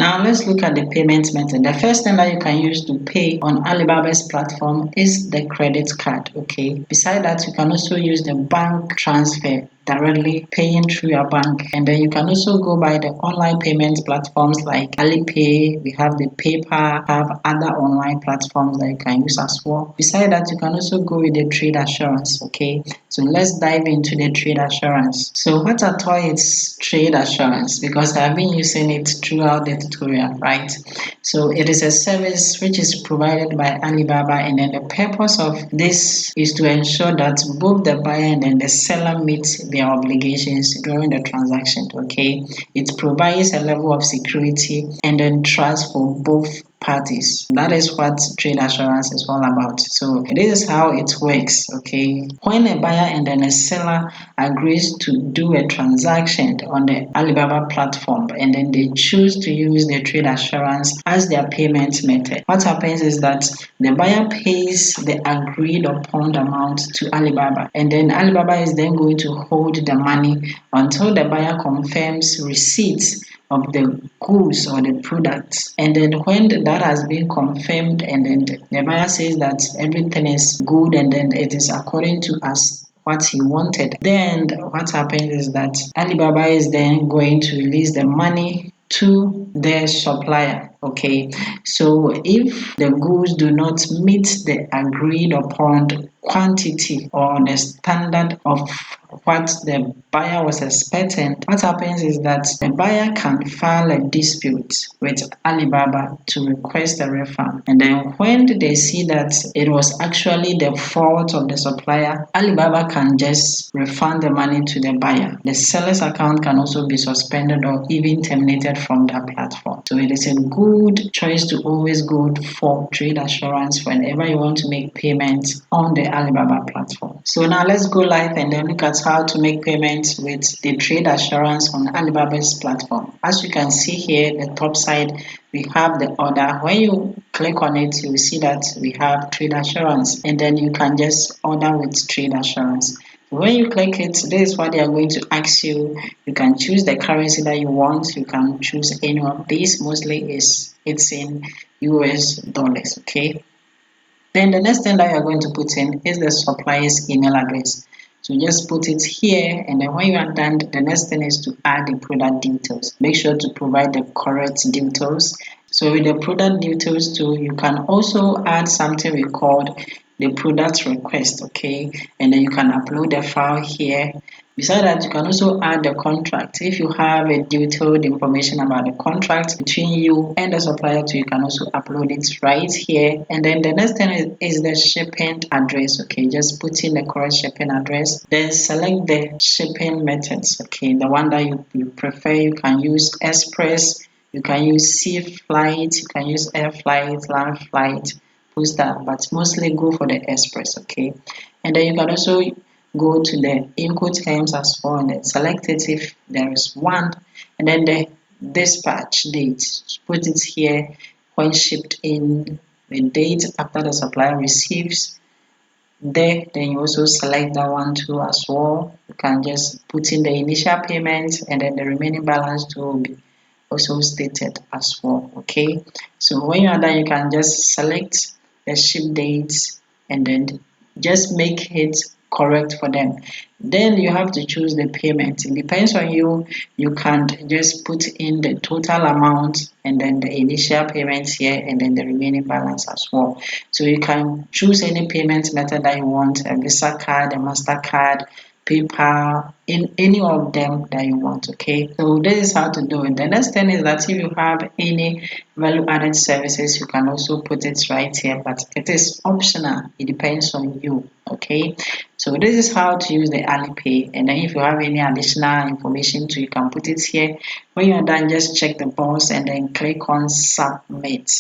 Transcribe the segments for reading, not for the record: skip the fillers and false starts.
Now let's look at the payment method. The first thing that you can use to pay on Alibaba's platform is the credit card. Okay. Beside that, you can also use the bank transfer, directly paying through your bank, and then you can also go by the online payment platforms like Alipay. We have the PayPal, have other online platforms that you can use as well. Beside that, you can also go with the trade assurance. Okay, so let's dive into the trade assurance. So what I thought is trade assurance, because I've been using it throughout the tutorial, right? So it is a service which is provided by Alibaba, and then the purpose of this is to ensure that both the buyer and then the seller meet their obligations during the transaction. Okay, it provides a level of security and then trust for both parties. That is what trade assurance is all about. So this is how it works. Okay, when a buyer and then a seller agrees to do a transaction on the Alibaba platform, and then they choose to use the trade assurance as their payment method, what happens is that the buyer pays the agreed upon amount to Alibaba, and then Alibaba is then going to hold the money until the buyer confirms receipts of the goods or the products. And then when that has been confirmed, and then the buyer says that everything is good and then it is according to us what he wanted, then what happens is that Alibaba is then going to release the money to their supplier. Okay, so if the goods do not meet the agreed upon quantity or the standard of what the buyer was expecting, what happens is that the buyer can file a dispute with Alibaba to request a refund. And then when they see that it was actually the fault of the supplier, Alibaba can just refund the money to the buyer. The seller's account can also be suspended or even terminated from that platform. So it is a good choice to always go for trade assurance whenever you want to make payments on the Alibaba platform. So now let's go live and then look at how to make payments with the trade assurance on Alibaba's platform. As you can see here, the top side, we have the order. When you click on it, you will see that we have trade assurance, and then you can just order with trade assurance. When you click it, this is what they are going to ask you. You can choose the currency that you want. You can choose any of these. Mostly it's in US dollars. Okay. Then the next thing that you are going to put in is the supplier's email address. So just put it here, and then when you are done, the next thing is to add the product details. Make sure to provide the correct details. So with the product details too, you can also add something we called the product request. Okay, and then you can upload the file here. Besides that, you can also add the contract. If you have a detailed information about the contract between you and the supplier too, you can also upload it right here. And then the next thing is the shipping address. Okay, just put in the correct shipping address. Then select the shipping methods. Okay, the one that you prefer. You can use express, you can use sea flight, you can use air flight, land flight, postal, but mostly go for the express. Okay, and then you can also go to the Incoterms as well and then select it if there is one, and then the dispatch date, put it here, when shipped in, the date after the supplier receives there. Then you also select that one too as well. You can just put in the initial payment, and then the remaining balance too will be also stated as well. Okay, so when you are done, you can just select the ship dates and then just make it correct for them. Then you have to choose the payment. It depends on you. You can just put in the total amount and then the initial payments here and then the remaining balance as well. So you can choose any payment method that you want, a Visa card, a MasterCard, PayPal, in any of them that you want. Okay, so this is how to do it. The next thing is that if you have any value added services, you can also put it right here, but it is optional. It depends on you. Okay, so this is how to use the Alipay, and then if you have any additional information too, you can put it here. When you're done, just check the box and then click on submit.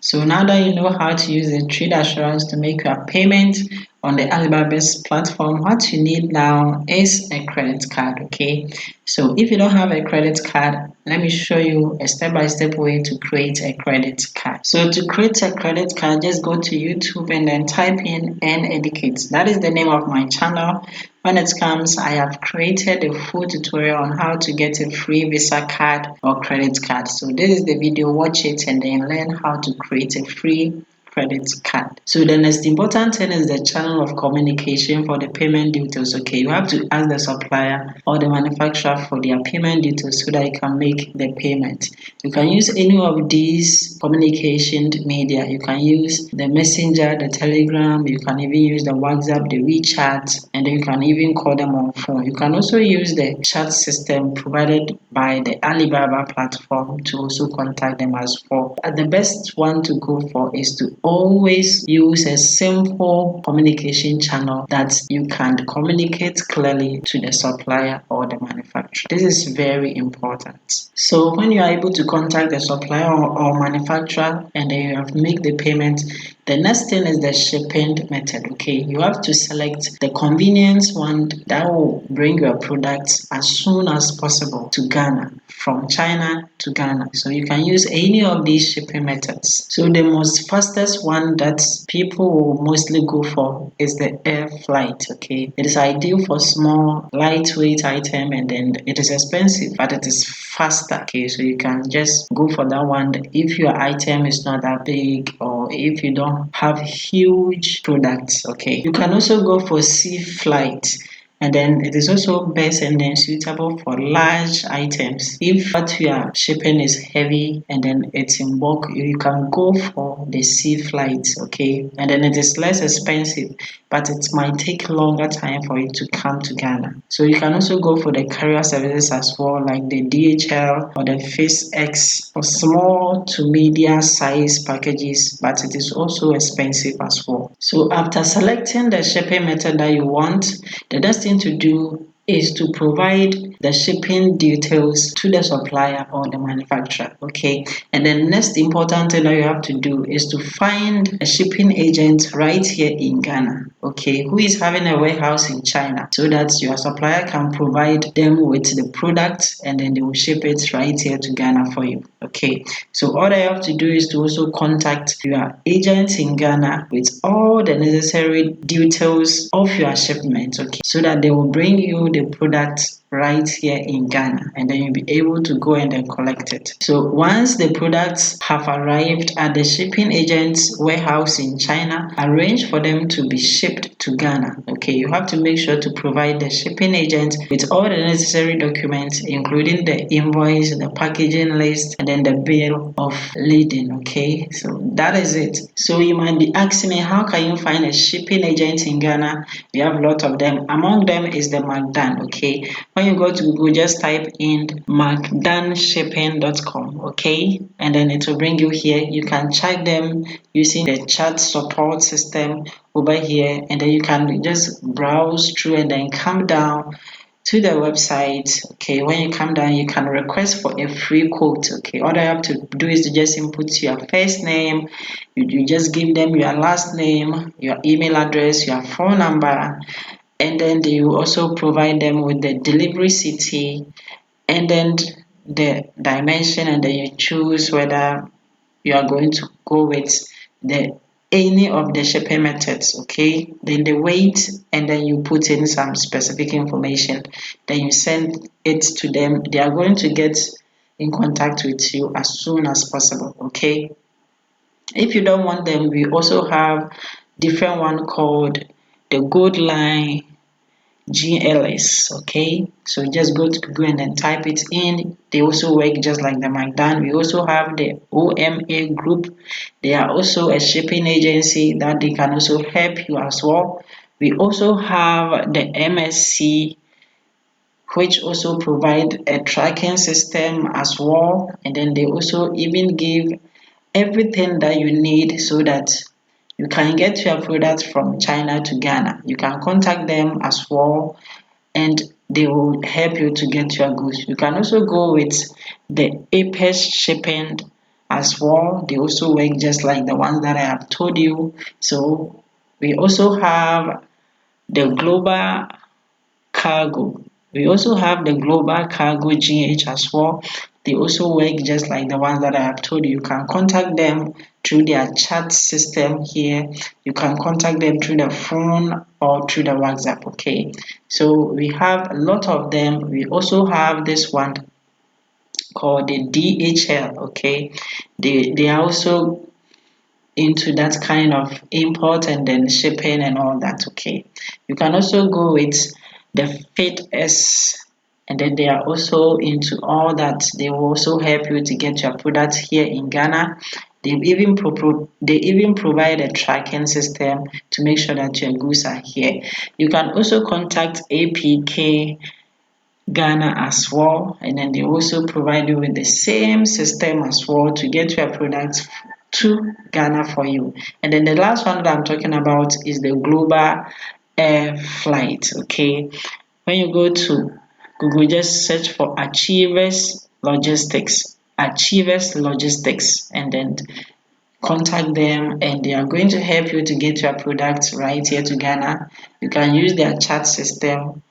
So now that you know how to use the trade assurance to make your payment on the Alibaba's platform, what you need now is a credit card. Okay, so if you don't have a credit card, let me show you a step-by-step way to create a credit card. So to create a credit card, just go to YouTube and then type in N Educate. That is the name of my channel. When it comes, I have created a full tutorial on how to get a free Visa card or credit card. So this is the video, watch it and then learn how to create a free credit card. So the next important thing is the channel of communication for the payment details. Okay, you have to ask the supplier or the manufacturer for their payment details so that you can make the payment. You can use any of these communication media. You can use the messenger, the telegram, you can even use the WhatsApp, the WeChat, and then you can even call them on phone. You can also use the chat system provided by the Alibaba platform to also contact them as well. The best one to go for is to always use a simple communication channel that you can communicate clearly to the supplier or the manufacturer. This is very important. So when you are able to contact the supplier or manufacturer and then you have make the payment, the next thing is the shipping method. Okay, you have to select the convenience one that will bring your products as soon as possible to Ghana, from China to Ghana. So you can use any of these shipping methods. So the most fastest one that people will mostly go for is the air flight. Okay, it is ideal for small lightweight item and then it is expensive but it is faster. Okay, so you can just go for that one if your item is not that big or if you don't have huge products. Okay, you can also go for sea flight, and then it is also best and then suitable for large items. If what you are shipping is heavy and then it's in bulk, you can go for the sea flight. Okay, and then it is less expensive but it might take longer time for it to come to Ghana. So you can also go for the carrier services as well, like the DHL or the FaceX for small to medium size packages, but it is also expensive as well. So after selecting the shipping method that you want, the next thing to do is to provide the shipping details to the supplier or the manufacturer. Okay, and the next important thing that you have to do is to find a shipping agent right here in Ghana, okay, who is having a warehouse in China, so that your supplier can provide them with the product and then they will ship it right here to Ghana for you. Okay, so all you have to do is to also contact your agent in Ghana with all the necessary details of your shipment, okay, so that they will bring you the product right here in Ghana and then you'll be able to go and then collect it. So once the products have arrived at the shipping agent's warehouse in China, arrange for them to be shipped to Ghana. Okay, you have to make sure to provide the shipping agent with all the necessary documents, including the invoice, the packaging list, and then the bill of lading. Okay, so that is it. So you might be asking me, how can you find a shipping agent in Ghana? We have a lot of them. Among them is the Magdan. Okay, when you go to Google, just type in magdanshipping.com. Okay, and then it will bring you here. You can check them using the chat support system over here, and then you can just browse through and then come down to the website. Okay, when you come down, you can request for a free quote. Okay, all I have to do is to just input your first name, you just give them your last name, your email address, your phone number, and then you also provide them with the delivery city and then the dimension, and then you choose whether you are going to go with the any of the shipping methods. Okay, then the weight, and then you put in some specific information, then you send it to them. They are going to get in contact with you as soon as possible. Okay, if you don't want them, we also have different one called the Gold Line GLS. Okay, so just go to Google and then type it in. They also work just like the Magdan. We also have the OMA group. They are also a shipping agency that they can also help you as well. We also have the MSC, which also provide a tracking system as well, and then they also even give everything that you need so that you can get your products from China to Ghana. You can contact them as well and they will help you to get your goods. You can also go with the Apex shipping as well. They also work just like the ones that I have told you. So we also have the global cargo. We also have the global cargo GH as well. They also work just like the ones that I have told you. You can contact them through their chat system here. You can contact them through the phone or through the WhatsApp. Okay, so we have a lot of them. We also have this one called the DHL. Okay, they are also into that kind of import and then shipping and all that. Okay, you can also go with the FitS, and then they are also into all that. They will also help you to get your product here in Ghana. They even provide a tracking system to make sure that your goods are here. You can also contact APK Ghana as well, and then they also provide you with the same system as well to get your products to Ghana for you. And then the last one that I'm talking about is the global air flight. Okay, when you go to Google, just search for Achievers Logistics, and then contact them, and they are going to help you to get your products right here to Ghana. You can use their chat system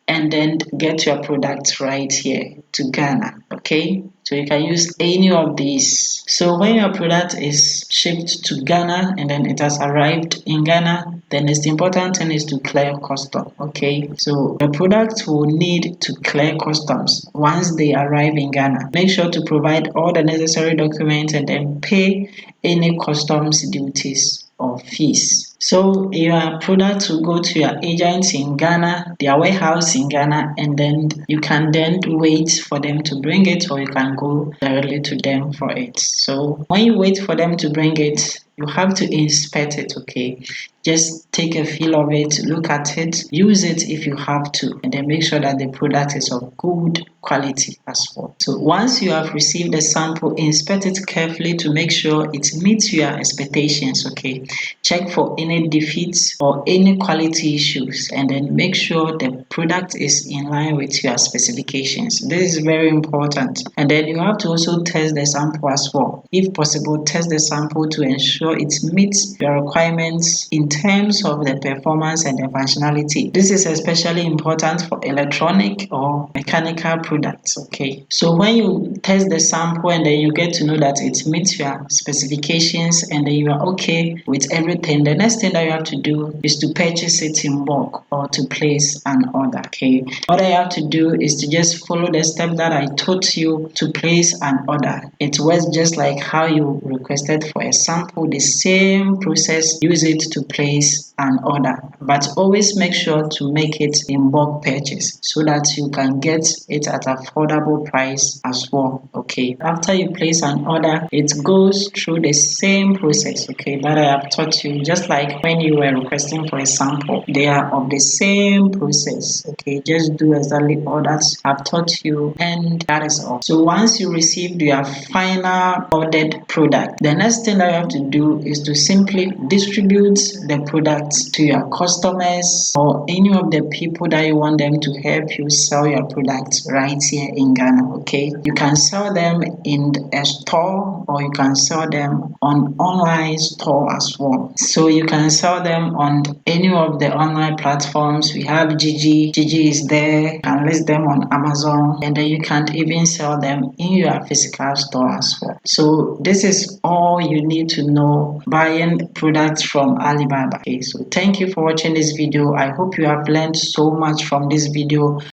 and then get your products right here to Ghana. Okay, so you can use any of these. So when your product is shipped to Ghana and then it has arrived in Ghana, then the important thing is to clear custom. Okay, so the product will need to clear customs once they arrive in Ghana. Make sure to provide all the necessary documents and then pay any customs duties or fees. So your product will go to your agents in Ghana, their warehouse in Ghana, and then you can then wait for them to bring it, or you can go directly to them for it. So when you wait for them to bring it, you have to inspect it. Okay, just take a feel of it, look at it, use it if you have to, and then make sure that the product is of good quality as well. So once you have received the sample, inspect it carefully to make sure it meets your expectations. Okay, check for any defects or any quality issues, and then make sure the product is in line with your specifications. This is very important. And then you have to also test the sample as well. If possible, test the sample to ensure it meets your requirements in terms of the performance and the functionality. This is especially important for electronic or mechanical products. Okay, so when you test the sample and then you get to know that it meets your specifications and then you are okay with everything, the next thing that you have to do is to purchase it in bulk or to place an order. Okay, what I have to do is to just follow the step that I taught you to place an order. It was just like how you requested for a sample, the same process. Use it to place an order, but always make sure to make it in bulk purchase so that you can get it at affordable price as well. Okay, after you place an order, it goes through the same process, okay, that I have taught you. Just like when you were requesting for a sample, they are of the same process. Okay, just do exactly all that I've taught you, and that is all. So once you receive your final ordered product, the next thing that you have to do is to simply distribute the product to your customers or any of the people that you want them to help you sell your products right here in Ghana. Okay, you can sell them in a store or you can sell them on online store as well. So you can sell them on any of the online platforms. We have Gigi is there. You can list them on Amazon, and then you can even sell them in your physical store as well. So this is all you need to know buying products from Alibaba. Okay, so thank you for watching this video. I hope you have learned so much from this video.